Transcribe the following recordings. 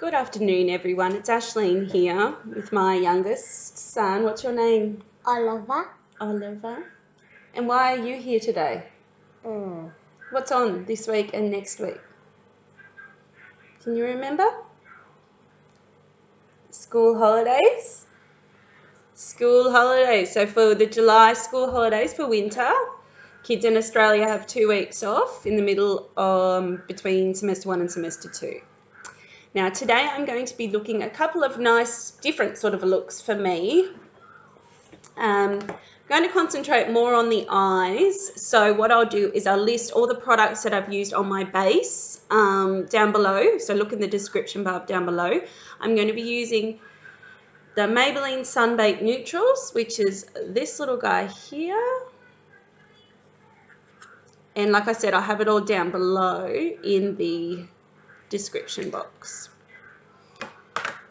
Good afternoon, everyone. It's Ashleen here with my youngest son. What's your name? Oliver. Oliver. And why are you here today? What's on this week and next week? Can you remember? School holidays? School holidays. So for the July school holidays for winter, kids in Australia have 2 weeks off in the middle between semester 1 and semester 2. Now today I'm going to be looking at a couple of nice different sort of looks for me. I'm going to concentrate more on the eyes. So what I'll do is I'll list all the products that I've used on my base down below. So look in the description bar down below. I'm going to be using the Maybelline Sunbaked Neutrals, which is this little guy here. And like I said, I have it all down below in the description box.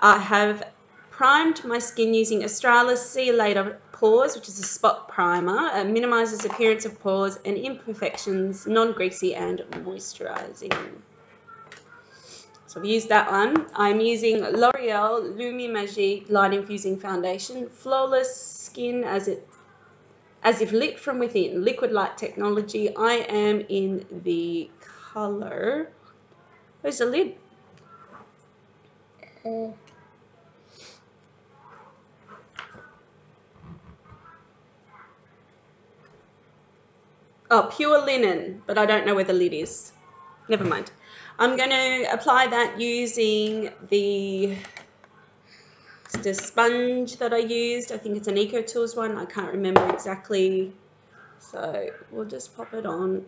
I have primed my skin using Australis CYA Pores, which is a spot primer. It minimises appearance of pores and imperfections, non-greasy and moisturising. So I've used that one. I'm using Loreal Lumi Magique Light Infusing Foundation. Flawless skin as if lit from within. Liquid light technology. I am in the colour. Where's the lid? Oh, pure linen, but I don't know where the lid is. Never mind. I'm going to apply that using the sponge that I used. I think it's an ecotools one. I can't remember exactly. So we'll just pop it on.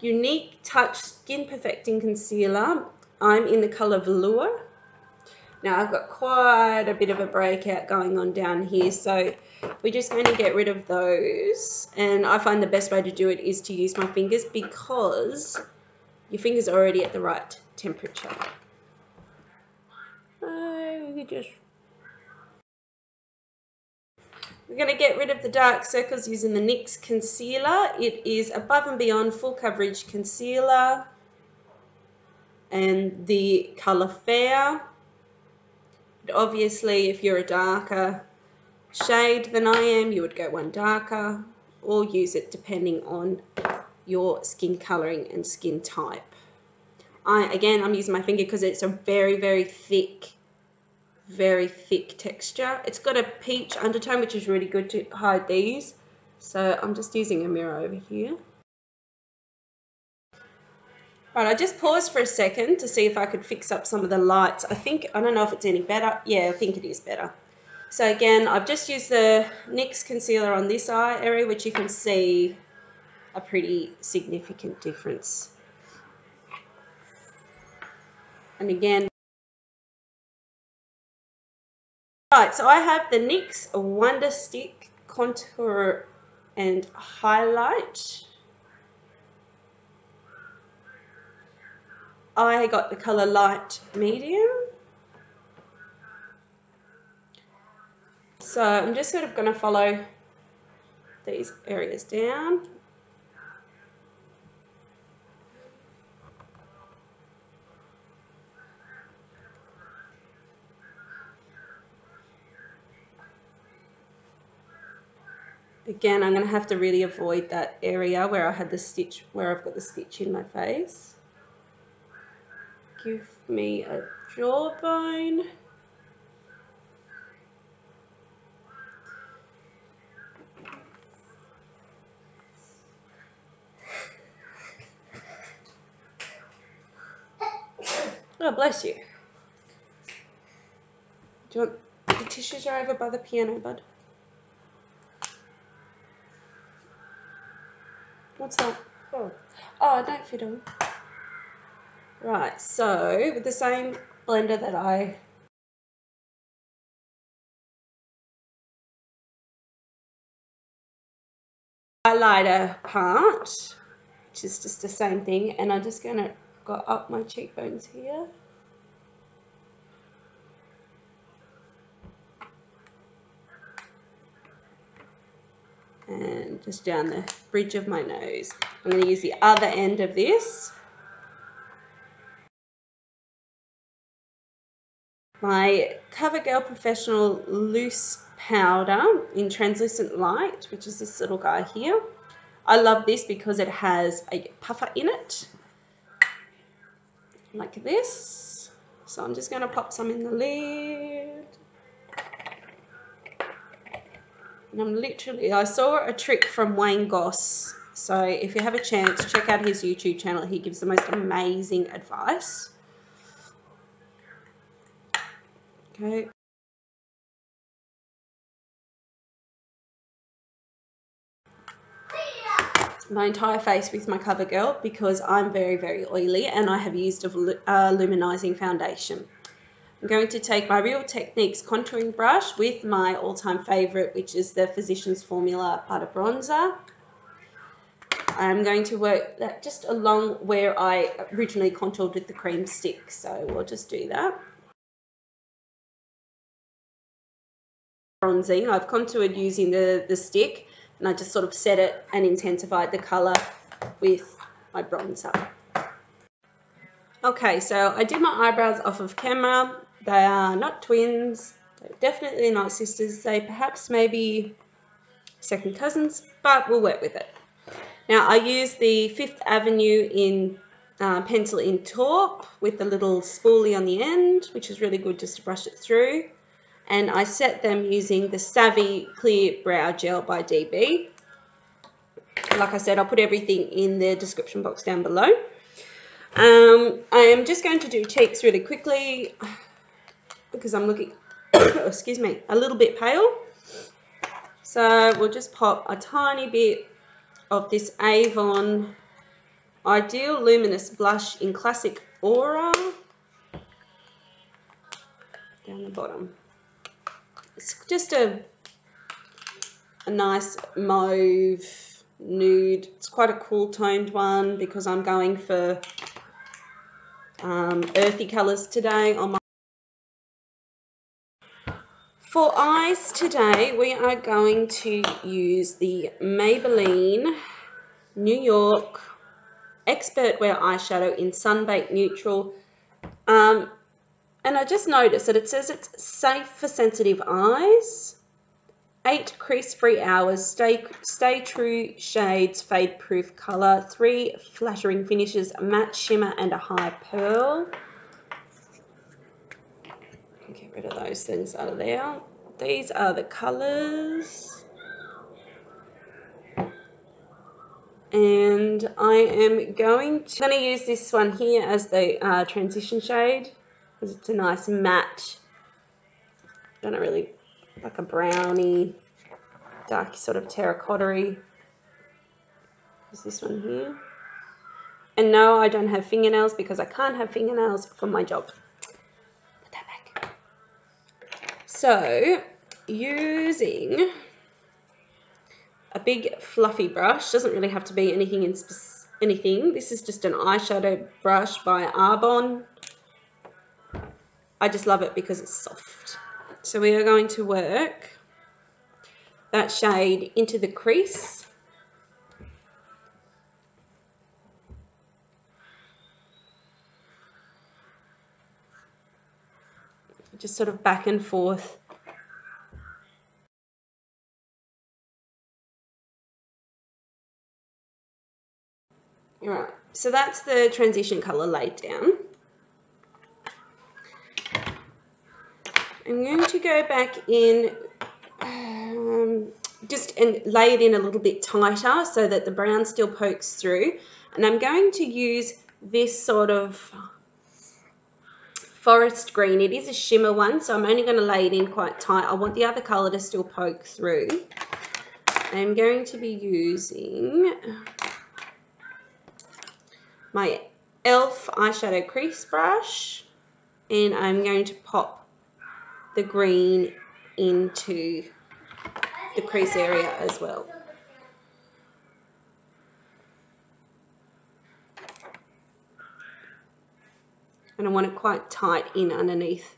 Younique Touch Skin Perfecting Concealer. I'm in the colour Velour. Now I've got quite a bit of a breakout going on down here, so we're just going to get rid of those. And I find the best way to do it is to use my fingers because your fingers are already at the right temperature. We're going to get rid of the dark circles using the NYX concealer. It is Above and Beyond Full Coverage Concealer and the colour Fair. But obviously, if you're a darker shade than I am, you would go one darker or use it depending on your skin colouring and skin type. Again, I'm using my finger because it's a very, very thick texture. It's got a peach undertone, which is really good to hide these. So I'm just using a mirror over here. Right, I just paused for a second to see if I could fix up some of the lights. I don't know if it's any better. Yeah, I think it is better. So again, I've just used the NYX concealer on this eye area, which you can see a pretty significant difference. And again, right, so I have the NYX Wonderstick Contour and Highlight. I got the colour Light Medium. So I'm just sort of going to follow these areas down. Again, I'm going to have to really avoid that area where I had the stitch, where I've got the stitch in my face. Give me a jawbone. Oh, bless you. Do you want the tissues are over by the piano, bud? What's that? Oh, don't fiddle. Right, so with the same blender that I highlighter part, which is just the same thing, and I'm just going to go up my cheekbones here. and just down the bridge of my nose. I'm going to use the other end of this. My Covergirl Professional Loose Powder in Translucent Light, which is this little guy here. I love this because it has a puffer in it, like this. So I'm just going to pop some in the lid. And I'm literally, I saw a trick from Wayne Goss. So if you have a chance, check out his YouTube channel. He gives the most amazing advice. Okay. My entire face with my Covergirl because I'm very, very oily and I have used a luminizing foundation. I'm going to take my Real Techniques contouring brush with my all-time favorite, which is the Physicians Formula Butter Bronzer. I'm going to work that just along where I originally contoured with the cream stick, so we'll just do that. Bronzing, I've contoured using the stick, and I just sort of set it and intensified the colour with my bronzer. Okay, so I did my eyebrows off of camera. They are not twins, they're definitely not sisters. They perhaps maybe second cousins, but we'll work with it. Now I use the Fifth Avenue in pencil in taupe with the little spoolie on the end, which is really good just to brush it through. And I set them using the Savvy Clear Brow Gel by DB. Like I said, I'll put everything in the description box down below. I am just going to do cheeks really quickly because I'm looking, excuse me, a little bit pale. So we'll just pop a tiny bit of this Avon Ideal Luminous Blush in Classic Aura down the bottom. It's just a nice mauve nude. It's quite a cool toned one because I'm going for earthy colours today on my. For eyes today, we are going to use the Maybelline New York Expert Wear Eyeshadow in Sunbaked Neutral. And I just noticed that it says it's safe for sensitive eyes. 8 crease-free hours, stay true shades, fade-proof colour, 3 flattering finishes, a matte shimmer and a high pearl. Get rid of those things out of there. These are the colours. And I am going to use this one here as the transition shade because it's a nice matte, don't know, really like a browny, dark sort of terracotta-y. Is this one here. And no, I don't have fingernails because I can't have fingernails for my job. Put that back. So, using a big fluffy brush, doesn't really have to be anything in anything. This is just an eyeshadow brush by Arbonne. I just love it because it's soft. So we are going to work that shade into the crease. Just sort of back and forth. All right, so that's the transition colour laid down. I'm going to go back in just and lay it in a little bit tighter so that the brown still pokes through. And I'm going to use this sort of forest green. It is a shimmer one, so I'm only going to lay it in quite tight. I want the other colour to still poke through. I'm going to be using my E.L.F eyeshadow crease brush, and I'm going to pop the green into the crease area as well. And I want it quite tight in underneath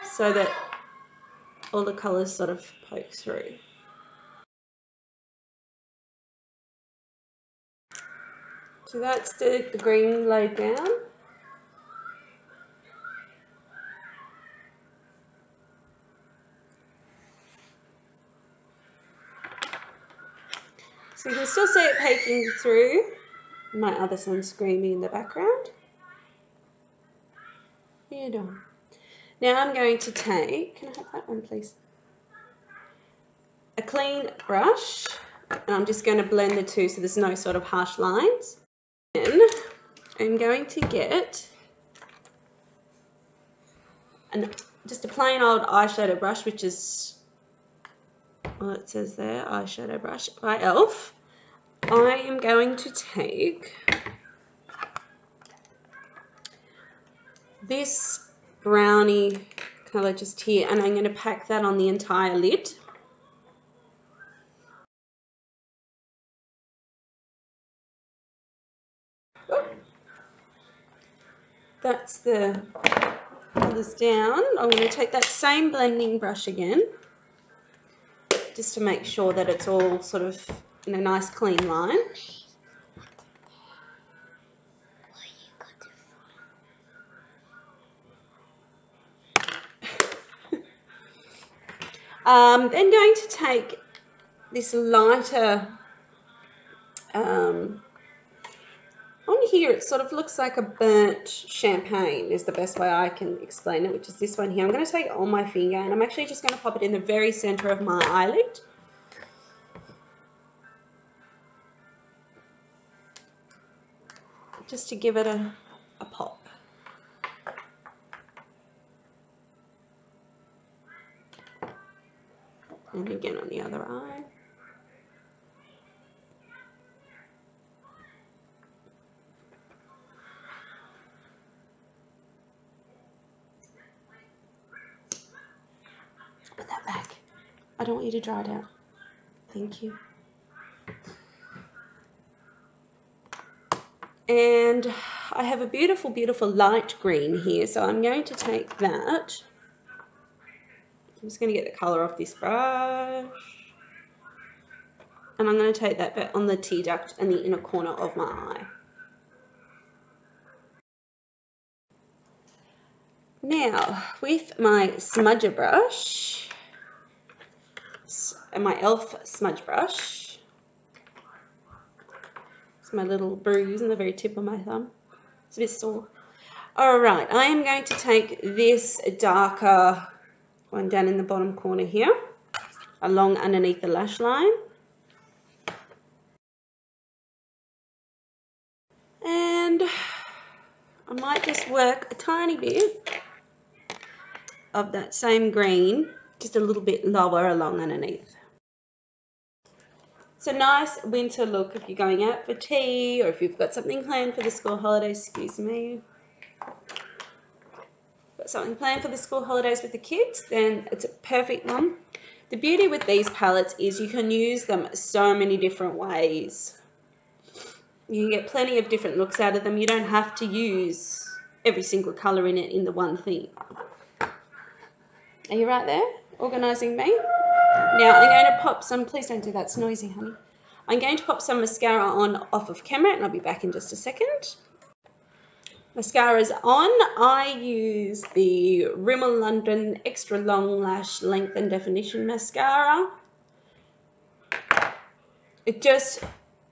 so that all the colours sort of poke through. So that's the green laid down. So you can still see it peeking through. My other son's screaming in the background. You're done. Now I'm going to take, can I have that one please? A clean brush, and I'm just going to blend the two so there's no sort of harsh lines. Then I'm going to get just a plain old eyeshadow brush, which is, well, it says there, eyeshadow brush by E.L.F. I am going to take this brownie colour just here, and I'm going to pack that on the entire lid. That's the colours down. I'm going to take that same blending brush again, just to make sure that it's all sort of in a nice clean line. Then going to take this lighter, on here it sort of looks like a burnt champagne is the best way I can explain it, which is this one here. I'm going to take it on my finger and I'm actually just going to pop it in the very centre of my eyelid. Just to give it a pop. And again on the other eye. Put that back. I don't want you to dry it out. Thank you. And I have a beautiful, beautiful light green here, so I'm going to take that. I'm just going to get the colour off this brush. And I'm going to take that bit on the tear duct and the inner corner of my eye. Now, with my smudger brush, and my E.L.F. smudge brush, it's my little bruise on the very tip of my thumb. It's a bit sore. Alright, I am going to take this darker one down in the bottom corner here, along underneath the lash line. And I might just work a tiny bit of that same green, just a little bit lower along underneath. It's a nice winter look if you're going out for tea or if you've got something planned for the school holidays, excuse me. Got something planned for the school holidays with the kids, then it's a perfect one. The beauty with these palettes is you can use them so many different ways. You can get plenty of different looks out of them. You don't have to use every single colour in it in the one thing. Are you right there? Organising me? Now I'm going to pop some, please don't do that, it's noisy, honey. I'm going to pop some mascara on off of camera and I'll be back in just a second. Mascara's on. I use the Rimmel London Extra Long Lash Length and Definition Mascara. It just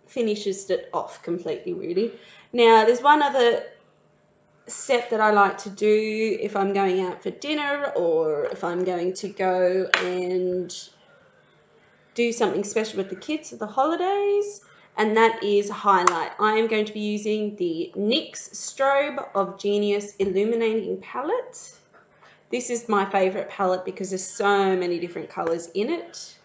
finishes it off completely, really. Now, there's one other step that I like to do if I'm going out for dinner or if I'm going to go and do something special with the kids for the holidays, and that is highlight. I am going to be using the NYX Strobe of Genius Illuminating Palette. This is my favourite palette because there's so many different colours in it.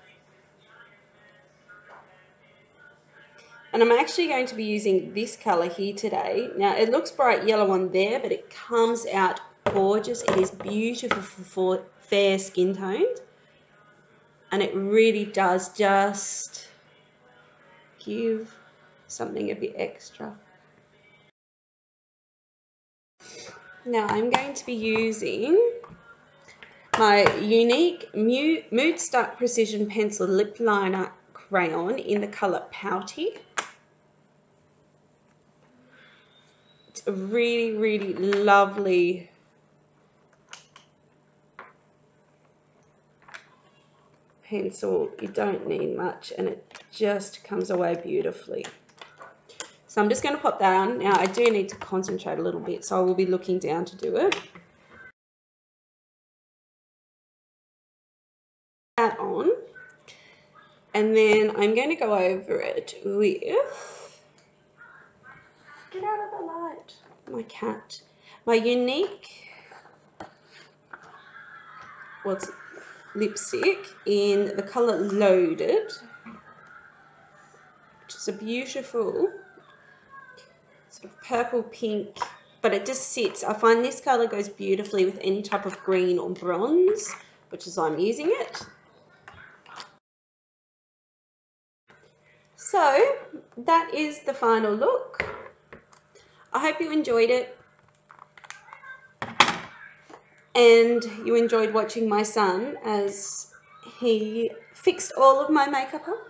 And I'm actually going to be using this colour here today. Now, it looks bright yellow on there, but it comes out gorgeous. It is beautiful for fair skin tones. And it really does just give something a bit extra. Now, I'm going to be using my Younique Moodstruck Precision Pencil Lip Liner Crayon in the colour Pouty. a really, really lovely pencil. You don't need much and it just comes away beautifully. So I'm just going to pop that on. Now I do need to concentrate a little bit, so I will be looking down to do it. That on, and then I'm going to go over it with, get out of the light, my cat, my Younique lipstick in the colour Loaded, which is a beautiful sort of purple pink, but it just sits. I find this colour goes beautifully with any type of green or bronze, which is why I'm using it. So that is the final look. I hope you enjoyed it and you enjoyed watching my son as he fixed all of my makeup up.